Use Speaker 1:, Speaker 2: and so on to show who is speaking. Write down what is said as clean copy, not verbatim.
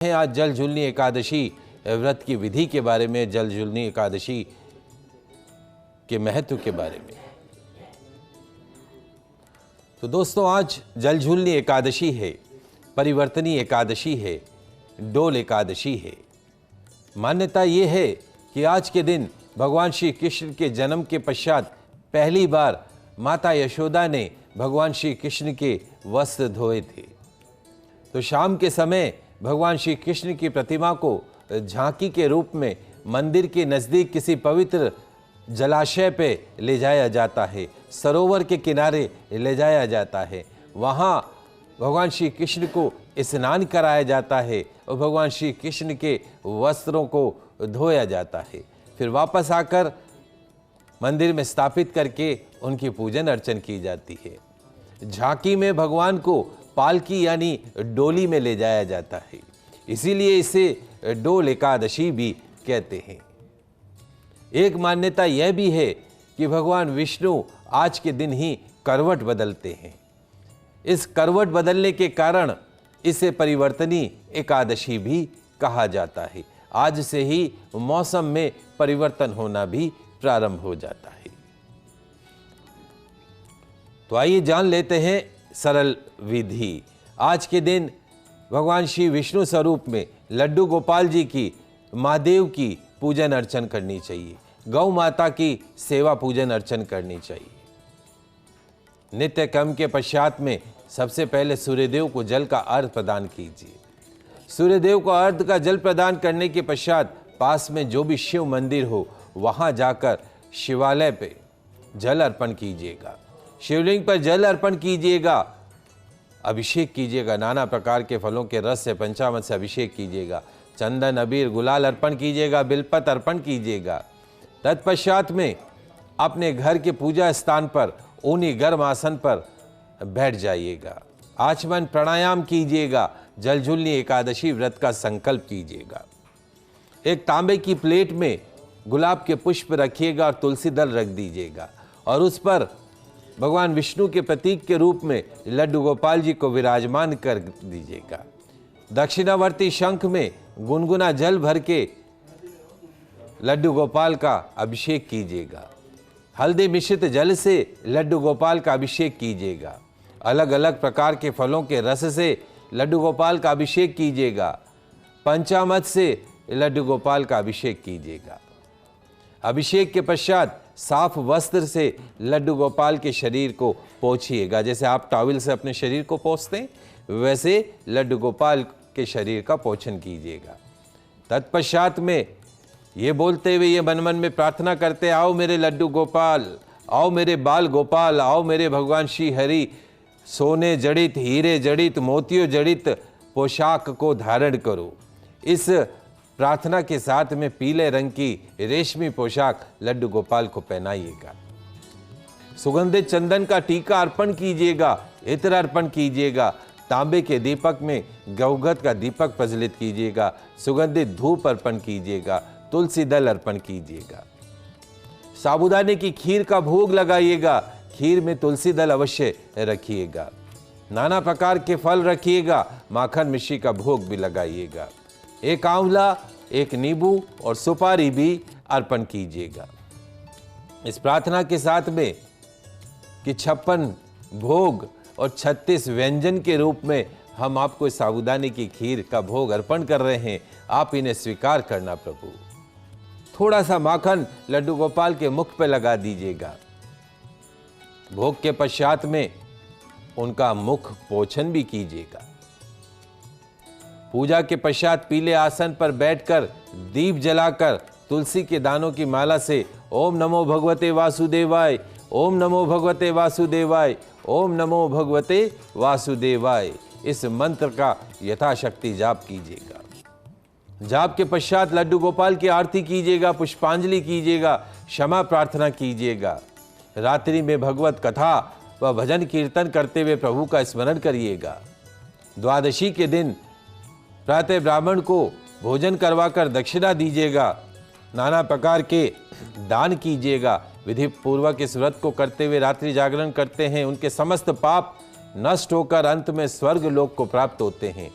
Speaker 1: हैं आज जल झूलनी एकादशी व्रत की विधि के बारे में, जल झूलनी एकादशी के महत्व के बारे में। तो दोस्तों, आज जल झूलनी एकादशी है, परिवर्तनी एकादशी है, डोल एकादशी है। मान्यता ये है कि आज के दिन भगवान श्री कृष्ण के जन्म के पश्चात पहली बार माता यशोदा ने भगवान श्री कृष्ण के वस्त्र धोए थे। तो शाम के समय भगवान श्री कृष्ण की प्रतिमा को झांकी के रूप में मंदिर के नज़दीक किसी पवित्र जलाशय पे ले जाया जाता है, सरोवर के किनारे ले जाया जाता है। वहाँ भगवान श्री कृष्ण को स्नान कराया जाता है और भगवान श्री कृष्ण के वस्त्रों को धोया जाता है। फिर वापस आकर मंदिर में स्थापित करके उनकी पूजन अर्चन की जाती है। झांकी में भगवान को पालकी यानी डोली में ले जाया जाता है, इसीलिए इसे डोल एकादशी भी कहते हैं। एक मान्यता यह भी है कि भगवान विष्णु आज के दिन ही करवट बदलते हैं। इस करवट बदलने के कारण इसे परिवर्तनी एकादशी भी कहा जाता है। आज से ही मौसम में परिवर्तन होना भी प्रारंभ हो जाता है। तो आइए जान लेते हैं सरल विधि। आज के दिन भगवान श्री विष्णु स्वरूप में लड्डू गोपाल जी की, महादेव की पूजन अर्चन करनी चाहिए। गौ माता की सेवा पूजन अर्चन करनी चाहिए। नित्य कर्म के पश्चात में सबसे पहले सूर्यदेव को जल का अर्घ प्रदान कीजिए। सूर्यदेव को अर्घ का जल प्रदान करने के पश्चात पास में जो भी शिव मंदिर हो वहां जाकर शिवालय पे जल अर्पण कीजिएगा। शिवलिंग पर जल अर्पण कीजिएगा, अभिषेक कीजिएगा। नाना प्रकार के फलों के रस से, पंचामृत से अभिषेक कीजिएगा। चंदन, अबीर, गुलाल अर्पण कीजिएगा, बिलपत अर्पण कीजिएगा। तत्पश्चात में अपने घर के पूजा स्थान पर ऊनी गर्म आसन पर बैठ जाइएगा। आचमन प्राणायाम कीजिएगा। जल झूलनी एकादशी व्रत का संकल्प कीजिएगा। एक तांबे की प्लेट में गुलाब के पुष्प रखिएगा और तुलसी दल रख दीजिएगा और उस पर भगवान विष्णु के प्रतीक के रूप में लड्डू गोपाल जी को विराजमान कर दीजिएगा। दक्षिणावर्ती शंख में गुनगुना जल भर के लड्डू गोपाल का अभिषेक कीजिएगा। हल्दी मिश्रित जल से लड्डू गोपाल का अभिषेक कीजिएगा। अलग अलग प्रकार के फलों के रस से लड्डू गोपाल का अभिषेक कीजिएगा। पंचामृत से लड्डू गोपाल का अभिषेक कीजिएगा। अभिषेक के पश्चात साफ वस्त्र से लड्डू गोपाल के शरीर को पोंछिएगा। जैसे आप टॉवल से अपने शरीर को पोंछते हैं, वैसे लड्डू गोपाल के शरीर का पोषण कीजिएगा। तत्पश्चात में ये बोलते हुए ये मन मन में प्रार्थना करते, आओ मेरे लड्डू गोपाल, आओ मेरे बाल गोपाल, आओ मेरे भगवान श्री हरि, सोने जड़ित, हीरे जड़ित, मोतियों जड़ित पोशाक को धारण करो। इस प्रार्थना के साथ में पीले रंग की रेशमी पोशाक लड्डू गोपाल को पहनाइएगा। सुगंधित चंदन का टीका अर्पण कीजिएगा, इत्र अर्पण कीजिएगा। तांबे के दीपक में गौगत का दीपक प्रज्वलित कीजिएगा। सुगंधित धूप अर्पण कीजिएगा। तुलसी दल अर्पण कीजिएगा। साबूदाने की खीर का भोग लगाइएगा। खीर में तुलसी दल अवश्य रखिएगा। नाना प्रकार के फल रखिएगा। माखन मिश्री का भोग भी लगाइएगा। एक आंवला, एक नींबू और सुपारी भी अर्पण कीजिएगा। इस प्रार्थना के साथ में कि 56 भोग और 36 व्यंजन के रूप में हम आपको साबूदाने की खीर का भोग अर्पण कर रहे हैं, आप इन्हें स्वीकार करना प्रभु। थोड़ा सा माखन लड्डू गोपाल के मुख पे लगा दीजिएगा। भोग के पश्चात में उनका मुख पोछन भी कीजिएगा। पूजा के पश्चात पीले आसन पर बैठकर दीप जलाकर तुलसी के दानों की माला से ओम नमो भगवते वासुदेवाय, ओम नमो भगवते वासुदेवाय, ओम नमो भगवते वासुदेवाय, इस मंत्र का यथाशक्ति जाप कीजिएगा। जाप के पश्चात लड्डू गोपाल की आरती कीजिएगा, पुष्पांजलि कीजिएगा, क्षमा प्रार्थना कीजिएगा। रात्रि में भगवत कथा व भजन कीर्तन करते हुए प्रभु का स्मरण करिएगा। द्वादशी के दिन प्रातः ब्राह्मण को भोजन करवाकर दक्षिणा दीजिएगा। नाना प्रकार के दान कीजिएगा। विधि पूर्वक इस व्रत को करते हुए रात्रि जागरण करते हैं, उनके समस्त पाप नष्ट होकर अंत में स्वर्ग लोक को प्राप्त होते हैं।